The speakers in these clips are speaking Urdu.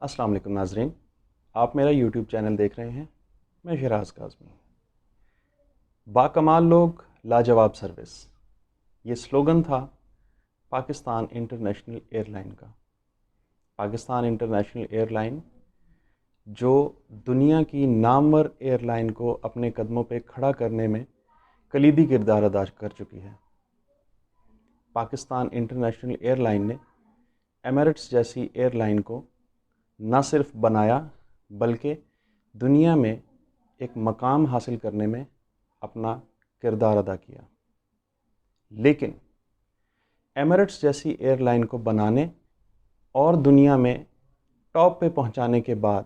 السلام علیکم ناظرین، آپ میرا یوٹیوب چینل دیکھ رہے ہیں۔ میں شہراز کاظمی۔ باکمال لوگ، لاجواب سروس، یہ سلوگن تھا پاکستان انٹرنیشنل ایئر لائن کا۔ پاکستان انٹرنیشنل ایئر لائن جو دنیا کی نامور ایئر لائن کو اپنے قدموں پہ کھڑا کرنے میں کلیدی کردار ادا کر چکی ہے۔ پاکستان انٹرنیشنل ایئر لائن نے ایمریٹس جیسی ایئر لائن کو نہ صرف بنایا بلکہ دنیا میں ایک مقام حاصل کرنے میں اپنا کردار ادا کیا۔ لیکن ایمریٹس جیسی ایئر لائن کو بنانے اور دنیا میں ٹاپ پہ پہنچانے کے بعد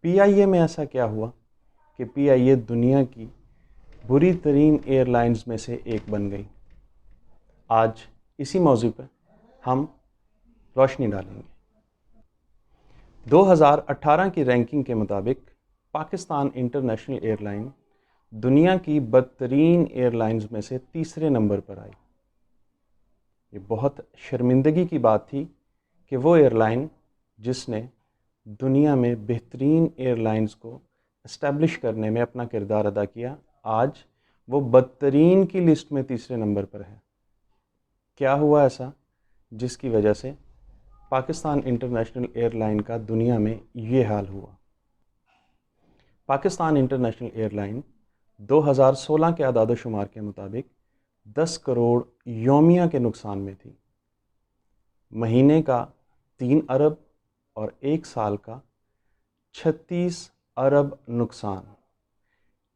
پی آئی اے میں ایسا کیا ہوا کہ پی آئی اے دنیا کی بری ترین ایئر لائنز میں سے ایک بن گئی۔ آج اسی موضوع پہ ہم روشنی ڈالیں گے۔ 2018 کی رینکنگ کے مطابق پاکستان انٹرنیشنل ایئر لائن دنیا کی بدترین ایئر لائنز میں سے تیسرے نمبر پر آئی۔ یہ بہت شرمندگی کی بات تھی کہ وہ ایئر لائن جس نے دنیا میں بہترین ایئر لائنز کو اسٹیبلش کرنے میں اپنا کردار ادا کیا، آج وہ بدترین کی لسٹ میں تیسرے نمبر پر ہے۔ کیا ہوا ایسا جس کی وجہ سے پاکستان انٹرنیشنل ایئر لائن کا دنیا میں یہ حال ہوا؟ پاکستان انٹرنیشنل ایئر لائن 2016 کے اعداد و شمار کے مطابق 10 کروڑ یومیہ کے نقصان میں تھی۔ مہینے کا 3 ارب اور ایک سال کا 36 ارب نقصان۔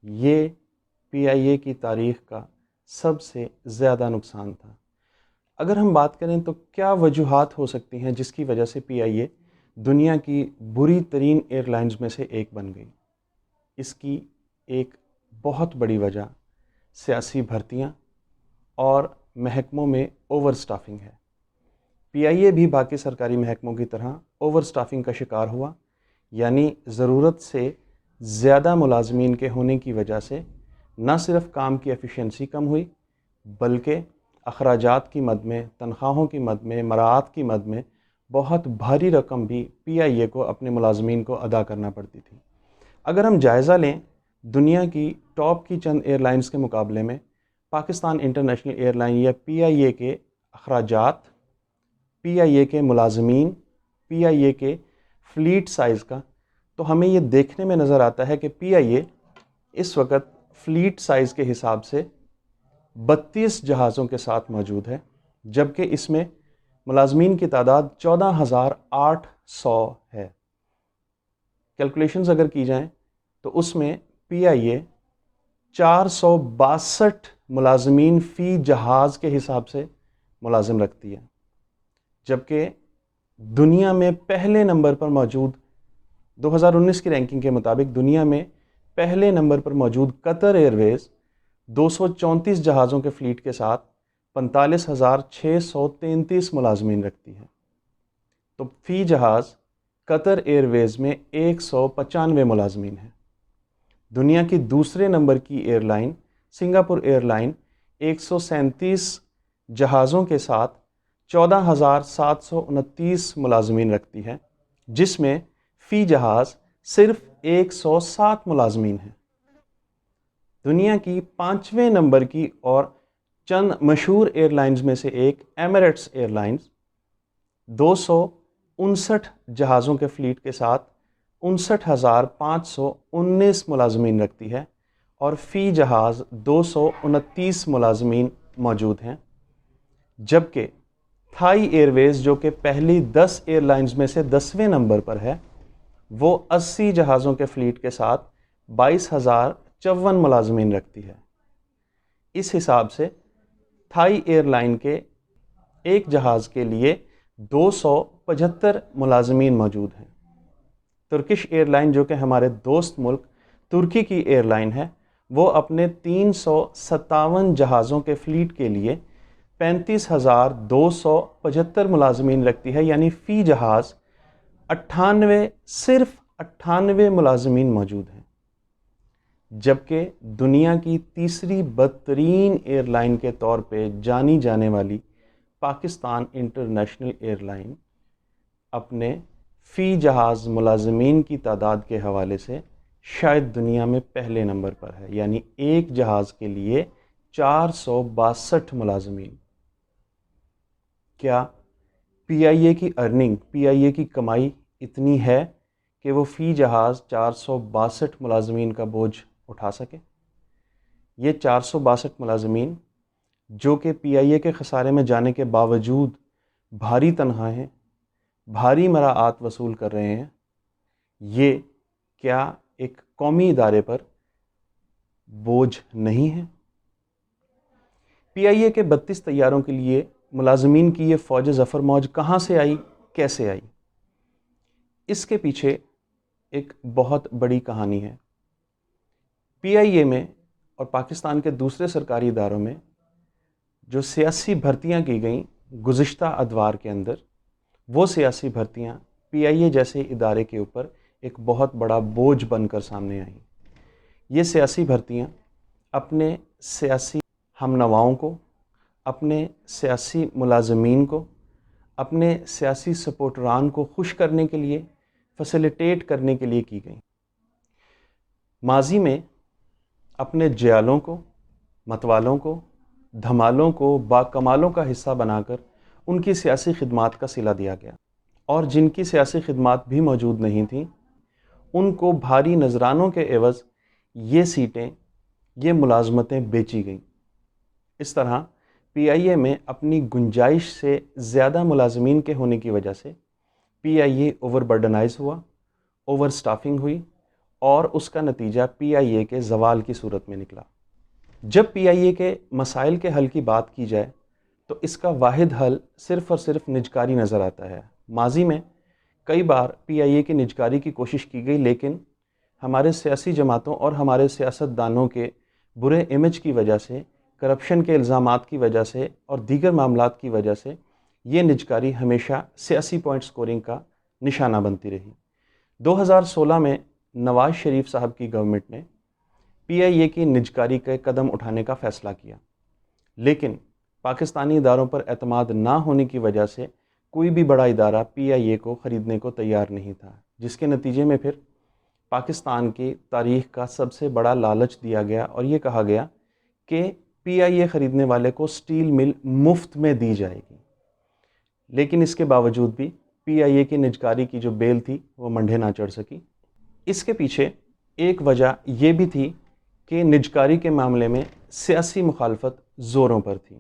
یہ پی آئی اے کی تاریخ کا سب سے زیادہ نقصان تھا۔ اگر ہم بات کریں تو کیا وجوہات ہو سکتی ہیں جس کی وجہ سے پی آئی اے دنیا کی بری ترین ایئر لائنز میں سے ایک بن گئی؟ اس کی ایک بہت بڑی وجہ سیاسی بھرتیاں اور محکموں میں اوور سٹافنگ ہے۔ پی آئی اے بھی باقی سرکاری محکموں کی طرح اوور سٹافنگ کا شکار ہوا، یعنی ضرورت سے زیادہ ملازمین کے ہونے کی وجہ سے نہ صرف کام کی ایفیشنسی کم ہوئی بلکہ اخراجات کی مد میں، تنخواہوں کی مد میں، مراعات کی مد میں بہت بھاری رقم بھی پی آئی اے کو اپنے ملازمین کو ادا کرنا پڑتی تھی۔ اگر ہم جائزہ لیں دنیا کی ٹاپ کی چند ایئر لائنز کے مقابلے میں پاکستان انٹرنیشنل ایئر لائن یا پی آئی اے کے اخراجات، پی آئی اے کے ملازمین، پی آئی اے کے فلیٹ سائز کا، تو ہمیں یہ دیکھنے میں نظر آتا ہے کہ پی آئی اے اس وقت فلیٹ سائز کے حساب سے 32 جہازوں کے ساتھ موجود ہے، جبکہ اس میں ملازمین کی تعداد 14,800 ہے۔ کیلکولیشنز اگر کی جائیں تو اس میں پی آئی اے 462 ملازمین فی جہاز کے حساب سے ملازم رکھتی ہے، جبکہ دنیا میں پہلے نمبر پر موجود 2019 کی رینکنگ کے مطابق دنیا میں پہلے نمبر پر موجود قطر ایئر ویز 234 جہازوں کے فلیٹ کے ساتھ 45,633 ملازمین رکھتی ہے، تو فی جہاز قطر ایئر ویز میں 195 ملازمین ہیں۔ دنیا کی دوسرے نمبر کی airline Singapore airline 137 جہازوں کے ساتھ 14,729 ملازمین رکھتی ہے، جس میں فی جہاز صرف 107 ملازمین ہیں۔ دنیا کی 5ویں نمبر کی اور چند مشہور ایئر لائنز میں سے ایک ایمریٹس ایئر لائنز 259 جہازوں کے فلیٹ کے ساتھ 59,519 ملازمین رکھتی ہے اور فی جہاز 229 ملازمین موجود ہیں، جبکہ تھائی ایئر ویز جو کہ پہلی 10 ایئر لائنز میں سے 10ویں نمبر پر ہے، وہ 80 جہازوں کے فلیٹ کے ساتھ 22,054 ملازمین رکھتی ہے۔ اس حساب سے تھائی ایئر لائن کے ایک جہاز کے لیے 275 ملازمین موجود ہیں۔ ترکش ایئر لائن جو کہ ہمارے دوست ملک ترکی کی ایئر لائن ہے، وہ اپنے 357 جہازوں کے فلیٹ کے لیے 35,275 ملازمین رکھتی ہے، یعنی فی جہاز 98 ملازمین موجود ہیں، جبکہ دنیا کی تیسری بدترین ایئر لائن کے طور پہ جانی جانے والی پاکستان انٹرنیشنل ایئر لائن اپنے فی جہاز ملازمین کی تعداد کے حوالے سے شاید دنیا میں پہلے نمبر پر ہے، یعنی ایک جہاز کے لیے 462 ملازمین۔ کیا پی آئی اے کی ارننگ، پی آئی اے کی کمائی اتنی ہے کہ وہ فی جہاز 462 ملازمین کا بوجھ اٹھا سکے؟ یہ 462 ملازمین جو کہ پی آئی اے کے خسارے میں جانے کے باوجود بھاری تنخواہیں، بھاری مراعات وصول کر رہے ہیں، یہ کیا ایک قومی ادارے پر بوجھ نہیں ہے؟ پی آئی اے کے 32 طیاروں کے لیے ملازمین کی یہ فوج ظفر موج کہاں سے آئی، کیسے آئی؟ اس کے پیچھے ایک بہت بڑی کہانی ہے۔ پی آئی اے میں اور پاکستان کے دوسرے سرکاری اداروں میں جو سیاسی بھرتیاں کی گئیں گزشتہ ادوار کے اندر، وہ سیاسی بھرتیاں پی آئی اے جیسے ادارے کے اوپر ایک بہت بڑا بوجھ بن کر سامنے آئیں۔ یہ سیاسی بھرتیاں اپنے سیاسی ہم نواؤں کو، اپنے سیاسی ملازمین کو، اپنے سیاسی سپورٹران کو خوش کرنے کے لیے، فیسیلیٹیٹ کرنے کے لیے کی گئیں۔ ماضی میں اپنے جیالوں کو، متوالوں کو، دھمالوں کو باکمالوں کا حصہ بنا کر ان کی سیاسی خدمات کا صلہ دیا گیا، اور جن کی سیاسی خدمات بھی موجود نہیں تھیں ان کو بھاری نذرانوں کے عوض یہ سیٹیں، یہ ملازمتیں بیچی گئیں۔ اس طرح پی آئی اے میں اپنی گنجائش سے زیادہ ملازمین کے ہونے کی وجہ سے پی آئی اے اوور برڈنائز ہوا، اوور سٹافنگ ہوئی، اور اس کا نتیجہ پی آئی اے کے زوال کی صورت میں نکلا۔ جب پی آئی اے کے مسائل کے حل کی بات کی جائے تو اس کا واحد حل صرف اور صرف نجکاری نظر آتا ہے۔ ماضی میں کئی بار پی آئی اے کی نجکاری کی کوشش کی گئی، لیکن ہمارے سیاسی جماعتوں اور ہمارے سیاست دانوں کے برے امیج کی وجہ سے، کرپشن کے الزامات کی وجہ سے اور دیگر معاملات کی وجہ سے یہ نجکاری ہمیشہ سیاسی پوائنٹ سکورنگ کا نشانہ بنتی رہی۔ 2016 میں نواز شریف صاحب کی گورنمنٹ نے پی آئی اے کی نجکاری کے قدم اٹھانے کا فیصلہ کیا، لیکن پاکستانی اداروں پر اعتماد نہ ہونے کی وجہ سے کوئی بھی بڑا ادارہ پی آئی اے کو خریدنے کو تیار نہیں تھا، جس کے نتیجے میں پھر پاکستان کی تاریخ کا سب سے بڑا لالچ دیا گیا اور یہ کہا گیا کہ پی آئی اے خریدنے والے کو سٹیل مل مفت میں دی جائے گی۔ لیکن اس کے باوجود بھی پی آئی اے کی نجکاری کی جو بیل تھی وہ منڈھے نہ چڑھ سکی۔ اس کے پیچھے ایک وجہ یہ بھی تھی کہ نجکاری کے معاملے میں سیاسی مخالفت زوروں پر تھی۔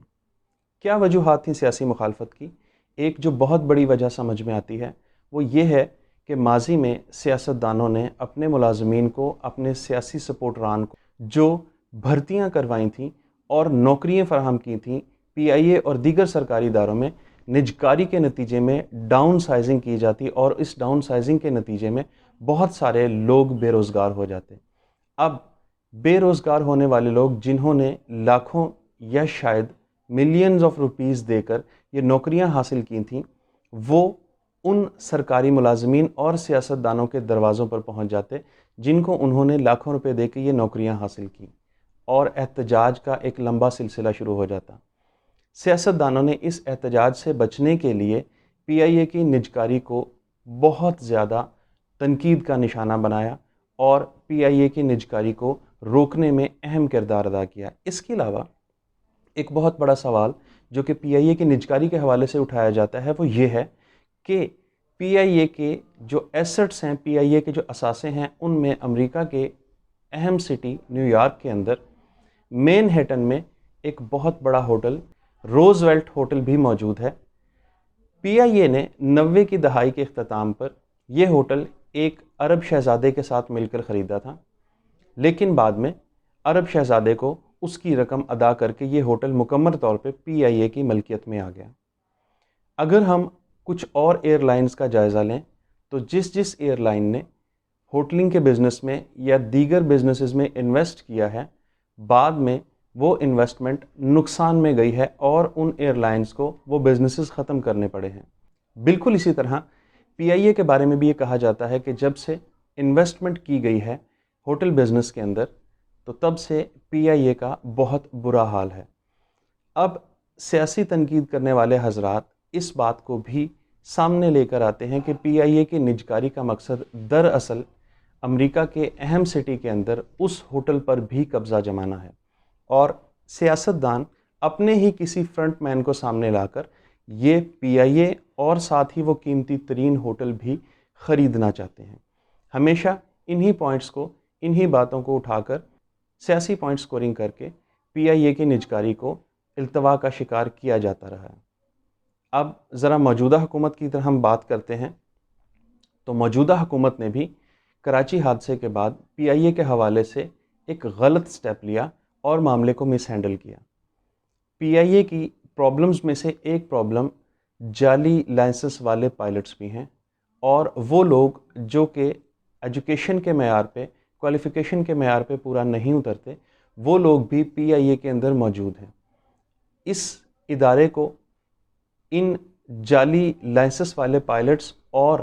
کیا وجوہات تھیں سیاسی مخالفت کی؟ ایک جو بہت بڑی وجہ سمجھ میں آتی ہے وہ یہ ہے کہ ماضی میں سیاست دانوں نے اپنے ملازمین کو، اپنے سیاسی سپورٹران کو جو بھرتیاں کروائیں تھیں اور نوکریاں فراہم کی تھیں پی آئی اے اور دیگر سرکاری اداروں میں، نجکاری کے نتیجے میں ڈاؤن سائزنگ کی جاتی اور اس ڈاؤن سائزنگ کے نتیجے میں بہت سارے لوگ بے روزگار ہو جاتے۔ اب بے روزگار ہونے والے لوگ جنہوں نے لاکھوں یا شاید ملینز آف روپیز دے کر یہ نوکریاں حاصل کی تھیں، وہ ان سرکاری ملازمین اور سیاست دانوں کے دروازوں پر پہنچ جاتے جن کو انہوں نے لاکھوں روپے دے کے یہ نوکریاں حاصل کی، اور احتجاج کا ایک لمبا سلسلہ شروع ہو جاتا۔ سیاست دانوں نے اس احتجاج سے بچنے کے لیے پی آئی اے کی نجکاری کو بہت زیادہ تنقید کا نشانہ بنایا اور پی آئی اے کی نجکاری کو روکنے میں اہم کردار ادا کیا۔ اس کے علاوہ ایک بہت بڑا سوال جو کہ پی آئی اے کی نجکاری کے حوالے سے اٹھایا جاتا ہے وہ یہ ہے کہ پی آئی اے کے جو ایسٹس ہیں، پی آئی اے کے جو اثاثے ہیں، ان میں امریکہ کے اہم سٹی نیو یارک کے اندر مین ہیٹن میں ایک بہت بڑا ہوٹل روز ویلٹ ہوٹل بھی موجود ہے۔ پی آئی اے نے 90 کی دہائی کے اختتام پر یہ ہوٹل ایک عرب شہزادے کے ساتھ مل کر خریدا تھا، لیکن بعد میں عرب شہزادے کو اس کی رقم ادا کر کے یہ ہوٹل مکمل طور پہ پی آئی اے کی ملکیت میں آ گیا۔ اگر ہم کچھ اور ایئر لائنز کا جائزہ لیں تو جس ایئر لائن نے ہوٹلنگ کے بزنس میں یا دیگر بزنسز میں انویسٹ کیا ہے، بعد میں وہ انویسٹمنٹ نقصان میں گئی ہے اور ان ایئر لائنز کو وہ بزنسز ختم کرنے پڑے ہیں۔ بالکل اسی طرح پی آئی اے کے بارے میں بھی یہ کہا جاتا ہے کہ جب سے انویسٹمنٹ کی گئی ہے ہوٹل بزنس کے اندر تو تب سے پی آئی اے کا بہت برا حال ہے۔ اب سیاسی تنقید کرنے والے حضرات اس بات کو بھی سامنے لے کر آتے ہیں کہ پی آئی اے کی نجکاری کا مقصد دراصل امریکہ کے اہم سٹی کے اندر اس ہوٹل پر بھی قبضہ جمانا ہے، اور سیاستدان اپنے ہی کسی فرنٹ مین کو سامنے لا کر یہ پی آئی اے اور ساتھ ہی وہ قیمتی ترین ہوٹل بھی خریدنا چاہتے ہیں۔ ہمیشہ انہی پوائنٹس کو، انہی باتوں کو اٹھا کر سیاسی پوائنٹ سکورنگ کر کے پی آئی اے کی نجکاری کو التوا کا شکار کیا جاتا رہا ہے۔ اب ذرا موجودہ حکومت کی طرح ہم بات کرتے ہیں تو موجودہ حکومت نے بھی کراچی حادثے کے بعد پی آئی اے کے حوالے سے ایک غلط سٹیپ لیا اور معاملے کو مس ہینڈل کیا۔ پی آئی اے کی پرابلمز میں سے ایک پرابلم جعلی لائسنس والے پائلٹس بھی ہیں، اور وہ لوگ جو کہ ایجوکیشن کے معیار پہ، کوالیفیکیشن کے معیار پہ پورا نہیں اترتے، وہ لوگ بھی پی آئی اے کے اندر موجود ہیں۔ اس ادارے کو ان جعلی لائسنس والے پائلٹس اور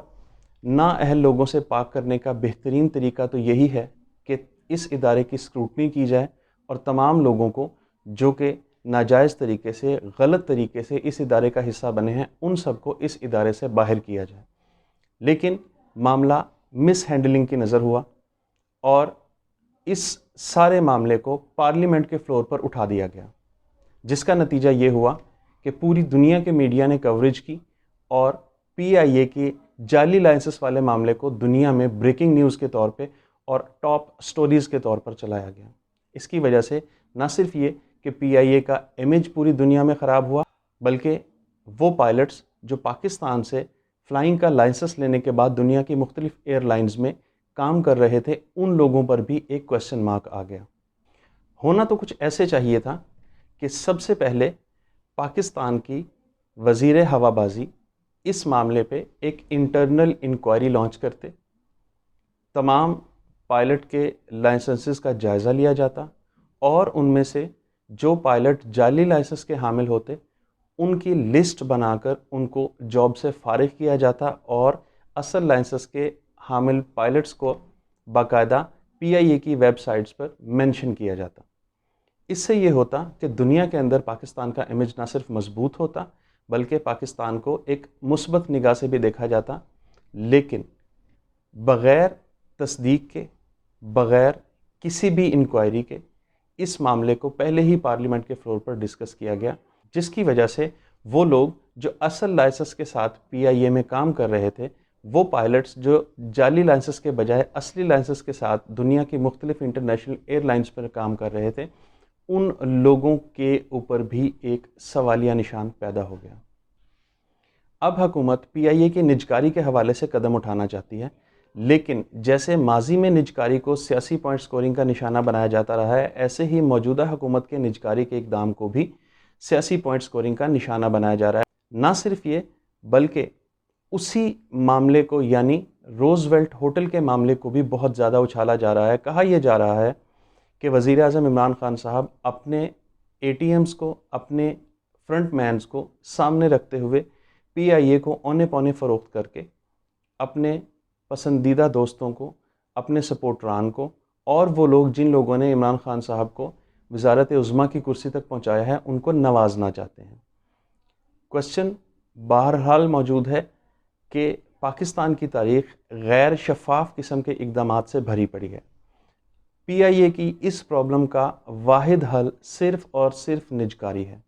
نااہل لوگوں سے پاک کرنے کا بہترین طریقہ تو یہی ہے کہ اس ادارے کی اسکروٹنی کی جائے اور تمام لوگوں کو جو کہ ناجائز طریقے سے، غلط طریقے سے اس ادارے کا حصہ بنے ہیں، ان سب کو اس ادارے سے باہر کیا جائے۔ لیکن معاملہ مس ہینڈلنگ کی نظر ہوا اور اس سارے معاملے کو پارلیمنٹ کے فلور پر اٹھا دیا گیا، جس کا نتیجہ یہ ہوا کہ پوری دنیا کے میڈیا نے کوریج کی اور پی آئی اے کے جعلی لائسنس والے معاملے کو دنیا میں بریکنگ نیوز کے طور پہ اور ٹاپ سٹوریز کے طور پر چلایا گیا۔ اس کی وجہ سے نہ صرف یہ کہ پی آئی اے کا امیج پوری دنیا میں خراب ہوا، بلکہ وہ پائلٹس جو پاکستان سے فلائنگ کا لائسنس لینے کے بعد دنیا کی مختلف ایئر لائنز میں کام کر رہے تھے، ان لوگوں پر بھی ایک کویسچن مارک آ گیا۔ ہونا تو کچھ ایسے چاہیے تھا کہ سب سے پہلے پاکستان کی وزیر ہوا بازی اس معاملے پہ ایک انٹرنل انکوائری لانچ کرتے، تمام پائلٹ کے لائسنسز کا جائزہ لیا جاتا اور ان میں سے جو پائلٹ جعلی لائسنس کے حامل ہوتے ان کی لسٹ بنا کر ان کو جاب سے فارغ کیا جاتا اور اصل لائسنس کے حامل پائلٹس کو باقاعدہ پی آئی اے کی ویب سائٹس پر مینشن کیا جاتا۔ اس سے یہ ہوتا کہ دنیا کے اندر پاکستان کا امیج نہ صرف مضبوط ہوتا بلکہ پاکستان کو ایک مثبت نگاہ سے بھی دیکھا جاتا۔ لیکن بغیر تصدیق کے، بغیر کسی بھی انکوائری کے اس معاملے کو پہلے ہی پارلیمنٹ کے فلور پر ڈسکس کیا گیا، جس کی وجہ سے وہ لوگ جو اصل لائسنس کے ساتھ پی آئی اے میں کام کر رہے تھے، وہ پائلٹس جو جعلی لائسنس کے بجائے اصلی لائسنس کے ساتھ دنیا کی مختلف انٹرنیشنل ایئر لائنز پر کام کر رہے تھے، ان لوگوں کے اوپر بھی ایک سوالیہ نشان پیدا ہو گیا۔ اب حکومت پی آئی اے کی نجکاری کے حوالے سے قدم اٹھانا چاہتی ہے، لیکن جیسے ماضی میں نجکاری کو سیاسی پوائنٹ سکورنگ کا نشانہ بنایا جاتا رہا ہے، ایسے ہی موجودہ حکومت کے نجکاری کے اقدام کو بھی سیاسی پوائنٹ سکورنگ کا نشانہ بنایا جا رہا ہے۔ نہ صرف یہ بلکہ اسی معاملے کو، یعنی روز ویلٹ ہوٹل کے معاملے کو بھی بہت زیادہ اچھالا جا رہا ہے۔ کہا یہ جا رہا ہے کہ وزیر اعظم عمران خان صاحب اپنے اے ٹی ایمز کو، اپنے فرنٹ مینز کو سامنے رکھتے ہوئے پی آئی اے کو اونے پونے فروخت کر کے اپنے پسندیدہ دوستوں کو، اپنے سپورٹران کو اور وہ لوگ جن لوگوں نے عمران خان صاحب کو وزارت عظمیٰ کی کرسی تک پہنچایا ہے، ان کو نوازنا چاہتے ہیں۔ کویسچن بہرحال موجود ہے کہ پاکستان کی تاریخ غیر شفاف قسم کے اقدامات سے بھری پڑی ہے۔ پی آئی اے کی اس پرابلم کا واحد حل صرف اور صرف نجکاری ہے،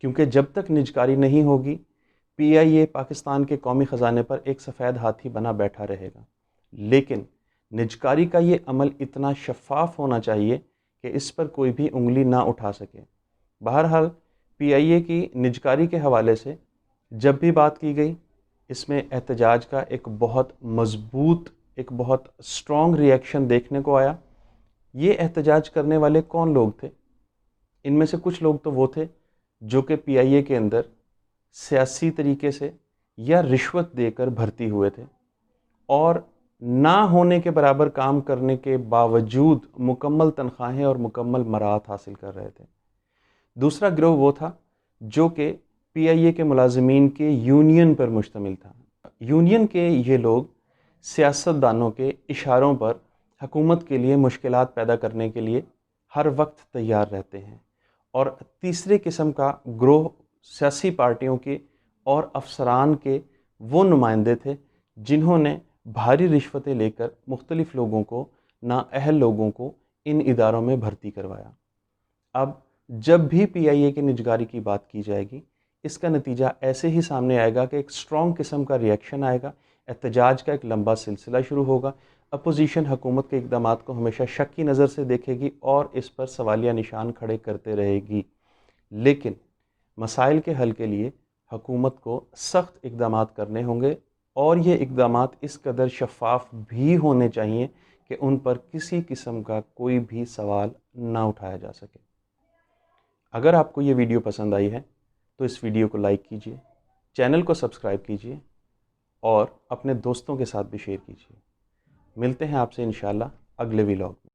کیونکہ جب تک نجکاری نہیں ہوگی پی آئی اے پاکستان کے قومی خزانے پر ایک سفید ہاتھی بنا بیٹھا رہے گا۔ لیکن نجکاری کا یہ عمل اتنا شفاف ہونا چاہیے کہ اس پر کوئی بھی انگلی نہ اٹھا سکے۔ بہرحال پی آئی اے کی نجکاری کے حوالے سے جب بھی بات کی گئی، اس میں احتجاج کا ایک بہت مضبوط، ایک بہت اسٹرانگ ری ایکشن دیکھنے کو آیا۔ یہ احتجاج کرنے والے کون لوگ تھے؟ ان میں سے کچھ لوگ تو وہ تھے جو کہ پی آئی اے کے اندر سیاسی طریقے سے یا رشوت دے کر بھرتی ہوئے تھے اور نہ ہونے کے برابر کام کرنے کے باوجود مکمل تنخواہیں اور مکمل مراعات حاصل کر رہے تھے۔ دوسرا گروہ وہ تھا جو کہ پی آئی اے کے ملازمین کے یونین پر مشتمل تھا۔ یونین کے یہ لوگ سیاستدانوں کے اشاروں پر حکومت کے لیے مشکلات پیدا کرنے کے لیے ہر وقت تیار رہتے ہیں۔ اور تیسرے قسم کا گروہ سیاسی پارٹیوں کے اور افسران کے وہ نمائندے تھے جنہوں نے بھاری رشوتیں لے کر مختلف لوگوں کو، نااہل لوگوں کو ان اداروں میں بھرتی کروایا۔ اب جب بھی پی آئی اے کی نجکاری کی بات کی جائے گی، اس کا نتیجہ ایسے ہی سامنے آئے گا کہ ایک اسٹرانگ قسم کا ریئیکشن آئے گا، احتجاج کا ایک لمبا سلسلہ شروع ہوگا۔ اپوزیشن حکومت کے اقدامات کو ہمیشہ شک کی نظر سے دیکھے گی اور اس پر سوالیہ نشان کھڑے کرتے رہے گی، لیکن مسائل کے حل کے لیے حکومت کو سخت اقدامات کرنے ہوں گے، اور یہ اقدامات اس قدر شفاف بھی ہونے چاہیے کہ ان پر کسی قسم کا کوئی بھی سوال نہ اٹھایا جا سکے۔ اگر آپ کو یہ ویڈیو پسند آئی ہے تو اس ویڈیو کو لائک کیجیے، چینل کو سبسکرائب کیجیے اور اپنے دوستوں کے ساتھ بھی شیئر کیجیے۔ ملتے ہیں آپ سے انشاءاللہ اگلے ویلاگ میں۔